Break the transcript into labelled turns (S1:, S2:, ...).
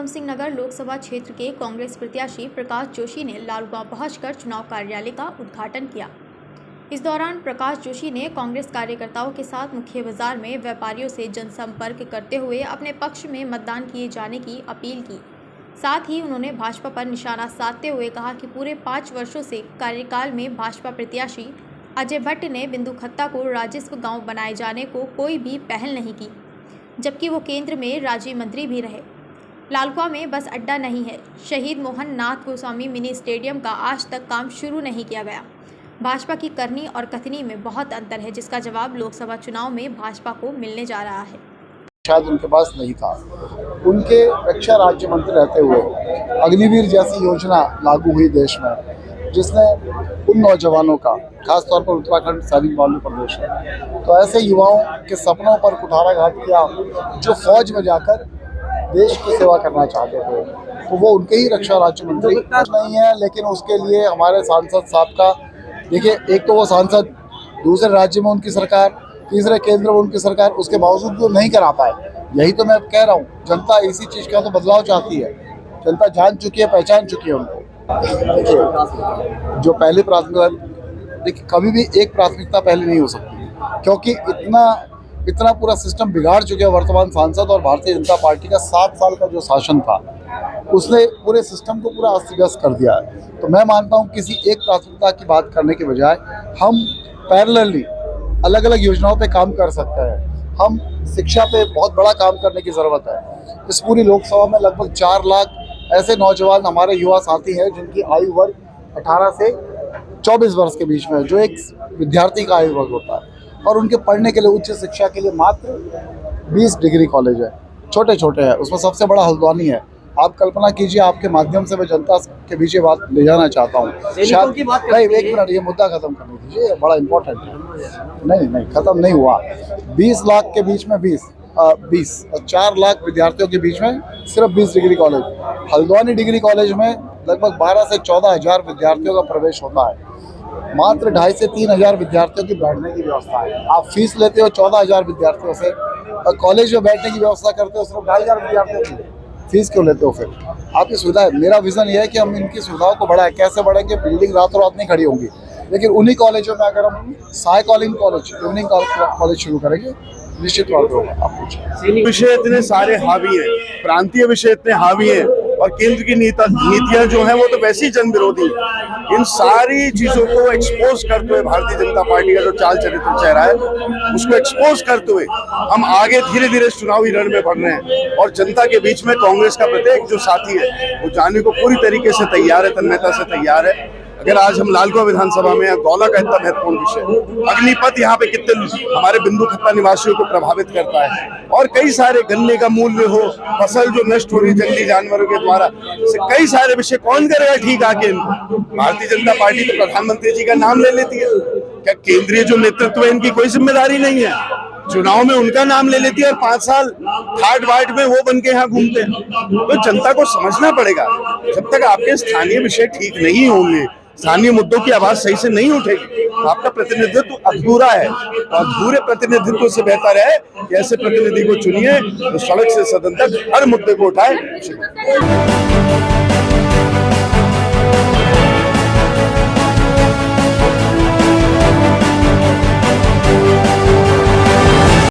S1: ऊधम सिंह नगर लोकसभा क्षेत्र के कांग्रेस प्रत्याशी प्रकाश जोशी ने लालगांव पहुंचकर चुनाव कार्यालय का उद्घाटन किया। इस दौरान प्रकाश जोशी ने कांग्रेस कार्यकर्ताओं के साथ मुख्य बाजार में व्यापारियों से जनसंपर्क करते हुए अपने पक्ष में मतदान किए जाने की अपील की। साथ ही उन्होंने भाजपा पर निशाना साधते हुए कहा कि पूरे 5 वर्षों से कार्यकाल में भाजपा प्रत्याशी अजय भट्ट ने बिंदुखत्ता को राजस्व गांव बनाए जाने को कोई भी पहल नहीं की, जबकि वो केंद्र में राज्य मंत्री भी रहे। लालगांव में बस अड्डा नहीं है। शहीद मोहन नाथ गोस्वामी मिनी स्टेडियम का आज तक काम शुरू नहीं किया गया। भाजपा की करनी और कथनी में बहुत अंतर है, जिसका जवाब लोकसभा चुनाव में भाजपा को मिलने जा रहा है।
S2: शायद उनके पास नहीं था। उनके रक्षा राज्य मंत्री रहते हुए अग्निवीर जैसी योजना लागू हुई देश में, जिसने उन नौजवानों का, खासतौर पर उत्तराखंड सैनिक बालू प्रदेश है, तो ऐसे युवाओं के सपनों पर कुठाराघात किया जो फौज में जाकर देश की सेवा करना चाहते थे। तो वो उनके ही रक्षा राज्य मंत्री नहीं है, लेकिन उसके लिए हमारे सांसद साहब का, देखिए, एक तो वो सांसद, दूसरे राज्य में उनकी सरकार, तीसरे केंद्र में उनकी सरकार, उसके बावजूद वो नहीं करा पाए। यही तो मैं कह रहा हूँ, जनता इसी चीज़ का तो बदलाव चाहती है। जनता जान चुकी है, पहचान चुकी है उनको। देखिए, जो पहली प्राथमिकता, देखिए, कभी भी एक प्राथमिकता पहले नहीं हो सकती, क्योंकि इतना पूरा सिस्टम बिगाड़ चुके हैं वर्तमान सांसद और भारतीय जनता पार्टी का 7 साल का जो शासन था, उसने पूरे सिस्टम को पूरा अस्त व्यस्त कर दिया है। तो मैं मानता हूँ किसी एक प्राथमिकता की बात करने के बजाय हम पैरेलली अलग अलग योजनाओं पे काम कर सकते हैं। हम शिक्षा पे बहुत बड़ा काम करने की ज़रूरत है। इस पूरी लोकसभा में लगभग 4 लाख ऐसे नौजवान हमारे युवा साथी हैं जिनकी आयु वर्ग 18 से 24 वर्ष के बीच में है, जो एक विद्यार्थी का आयु वर्ग होता है। और उनके पढ़ने के लिए, उच्च शिक्षा के लिए मात्र 20 डिग्री कॉलेज है, छोटे छोटे हैं। उसमें सबसे बड़ा हल्द्वानी है। आप कल्पना कीजिए, आपके माध्यम से मैं जनता के बीच ये बात ले जाना चाहता हूँ। नहीं, 1 मिनट, ये मुद्दा खत्म करने दीजिए, ये बड़ा इंपॉर्टेंट है। नहीं, खत्म नहीं हुआ। 20 लाख के बीच में 20 और 4 लाख विद्यार्थियों के बीच में सिर्फ 20 degree college. Haldwani degree college में लगभग 12 से 14 हज़ार विद्यार्थियों का प्रवेश होता है। मात्र 2,500 से 3,000 विद्यार्थियों की बैठने की व्यवस्था है। आप फीस लेते हो 14,000 विद्यार्थियों से, और कॉलेज में बैठने की व्यवस्था करते हो सिर्फ 2,500 विद्यार्थियों की। फीस क्यों लेते हो फिर? आपकी सुविधा है। मेरा विजन ये है कि हम इनकी सुविधाओं को बढ़ाएं। कैसे बढ़ेंगे? बिल्डिंग रातों रात नहीं खड़ी होंगी, लेकिन उन्हीं कॉलेजों में अगर हम साइकिलिंग कॉलेज, इवनिंग कॉलेज शुरू करेंगे, निश्चित तौर पर होगा। आप पूछिए।
S3: विषय इतने सारे हावी हैं, प्रांतीय विषय इतने हावी हैं, और केंद्र की नीतियां जो हैं वो तो वैसे ही जन विरोधी हैं। इन सारी चीजों को एक्सपोज करते हुए भारतीय जनता पार्टी का जो चाल चरित्र चेहरा है, उसको एक्सपोज करते हुए हम आगे धीरे धीरे चुनावी रण में बढ़ रहे हैं। और जनता के बीच में कांग्रेस का प्रत्येक जो साथी है वो जाने को पूरी तरीके से तैयार है, तन्मयता से तैयार है। अगर आज हम लालगांव विधानसभा में गौला का इतना महत्वपूर्ण विषय, अग्निपथ यहाँ पे कितने हमारे बिंदुखत्ता निवासियों को प्रभावित करता है, और कई सारे गन्ने का मूल्य हो, फसल जो नष्ट हो रही जंगली जानवरों के द्वारा, कई सारे विषय कौन करेगा ठीक आके? भारतीय जनता पार्टी तो प्रधानमंत्री जी का नाम ले लेती है। क्या केंद्रीय जो नेतृत्व है इनकी कोई जिम्मेदारी नहीं है? चुनाव में उनका नाम ले लेती है और 5 साल थार्ड वार्ड में वो बन के यहाँ घूमते हैं। तो जनता को समझना पड़ेगा, जब तक आपके स्थानीय विषय ठीक नहीं होंगे, स्थानीय मुद्दों की आवाज सही से नहीं उठेगी, तो आपका प्रतिनिधित्व अधूरा है। और अधूरे प्रतिनिधित्व से बेहतर है कि ऐसे प्रतिनिधि को चुनिए जो सड़क से सदन तक हर मुद्दे को उठाए।